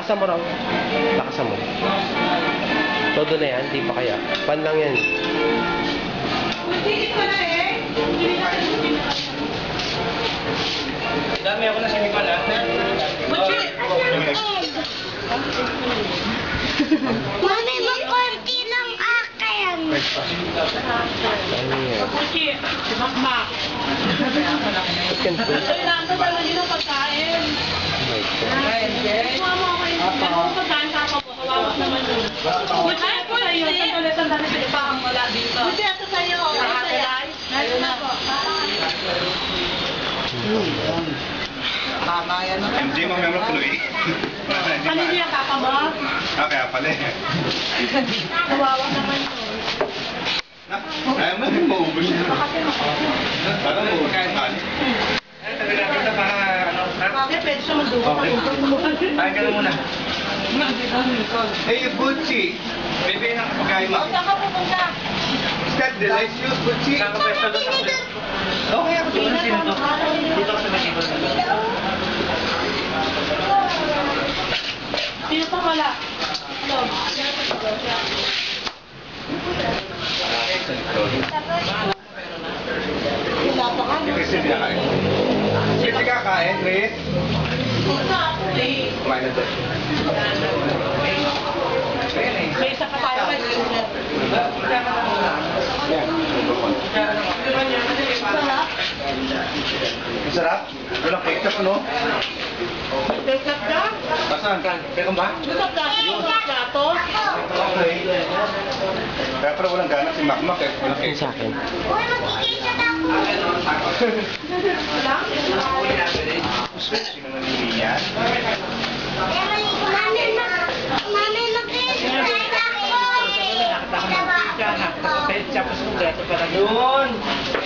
Lakasan mo raw. Lakasan mo. Todo na yan, di pa kaya. Pan lang yan. Dami ako na sinipal ha. Mami, makunti ng akin. Ano yan? Kuchi, si Makmak. Chicken food. Ay, nandun talaga yun ang pagkain. Oh my God. Mama ko yun. Kung pagkain sa ako po, kawawa naman yun. Kuchi, ako sa'yo. Sandali, sila pa ang wala dito. Kuchi, ako sa'yo. Ayun na po. Tama yan. MJ mo memang tuloy. Ano niya, papa mo? Kaya pala eh. Kawawa naman yun. Ayaw mo din maubos yun. Parang maubos ka. Bakit pwede siya magduwa? Ay, gano'n muna. Hey, Butchie! Bebe ng kapagay mo. Saan ka pupunta? Is that delicious, Butchie? Saan ka pwesto doon sa kulit? Okay, ako doon. Sino to? Dito ako sa Mexico. Sino pa wala? Love. Chris, hindi kakain. Chris, hindi kakain, Chris? Kumain na doon. May isa pa tayo. Masarap? Walang ketchup, ano? Ketchup ka? Saan? Kaya ba? Ketchup ka? Yung plato? Okay. Kaya pala walang gana si Makmak eh. Walang Yung sa ketchup. akin. Uy, magkikita ako. Sino nanili yan? Mami, magkikita ako. Ketchup sa kumpleto pa lang. Yun!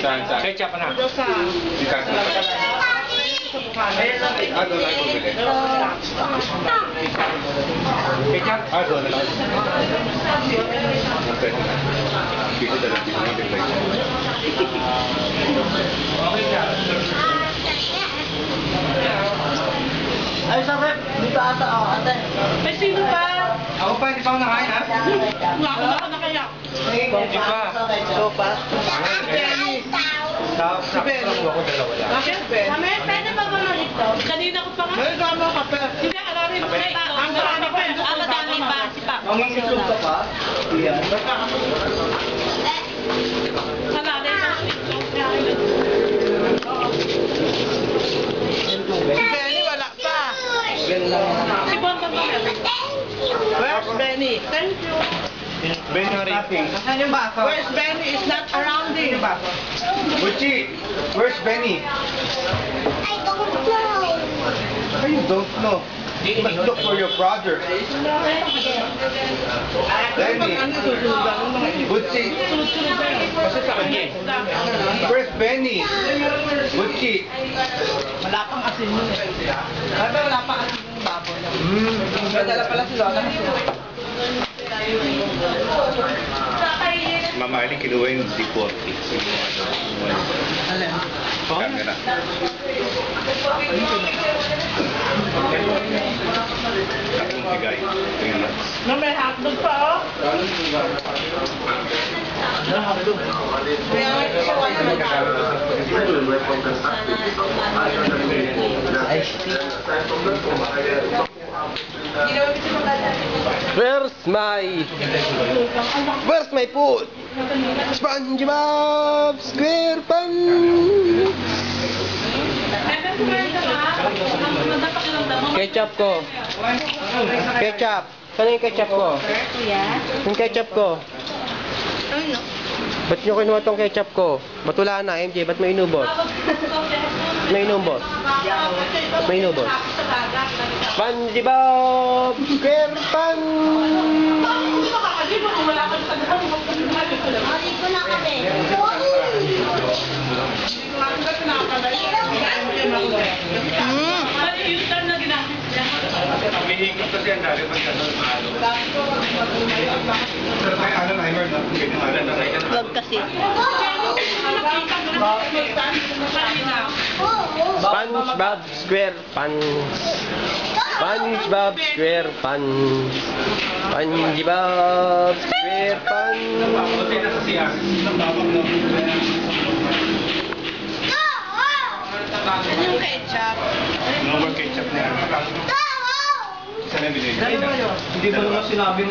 Saan? Saan? Ketchup na. Si Kasi. Ah, doon ako bumili. Ketchup? Ah, doon na lang. Pwede na. Dito na lang. Dito na lang. Okay ka. Ay, sarap. Dito ata ako, ate. May sino pa? Ako pa, hindi pa ako nakain ha? Wala ko na kaya. Hindi pa. Sopa. Sa ako dalawa lang. Bakit? Mami, pwede ba ba ito? Kanina ko pa nga. May sama ka pa. Hindi, alarin mo. Ang marami pa. Ang madami pa. Si Papa. Ang itlog ka pa? Iyan. Alarin mo. Benny, wala pa. Si Bon ba ba? Where's Benny? Thank you. Benny Ripping. Saan yung baso? Where's Benny? Is not around here. Yung baso? Buchi, where's Benny? I don't know. Oh, you don't know. You must look for your brother. Benny. Buchi. Kasi sa kanya. Where's Benny? Buchi. Wala pang asin yun eh. Sabi wala pang asin yung baboy. Nadala pala si Lola. Mama Ali kinuha yung D40. Alin? Camera. Takong bigay. Tingnan mo. Na may hotdog pa, oh. Kaya siya wala nagkakaroon. Where's my food? SpongeBob SquarePants. Ketchup ko. Ketchup. Saan yung ketchup ko? Kuya? Yung ketchup ko. Ano? Ba't nyo kinuha tong ketchup ko? Ba't wala na, MJ? Ba't may inubos? May inubos? Ba't may inubos? SpongeBob SquarePants. Mali ko na kami. Hihigit kasi ang dali pagkatapos mahalo. Pero tayo ano na, I heard na. Vlog kasi. SpongeBob SquarePants. SpongeBob SquarePants. SpongeBob SquarePants. Buti na sa siya. Yan yung ketchup. Normal ketchup na yan. Isa na binigay. Dalawa yun. Hindi mo naman sinabing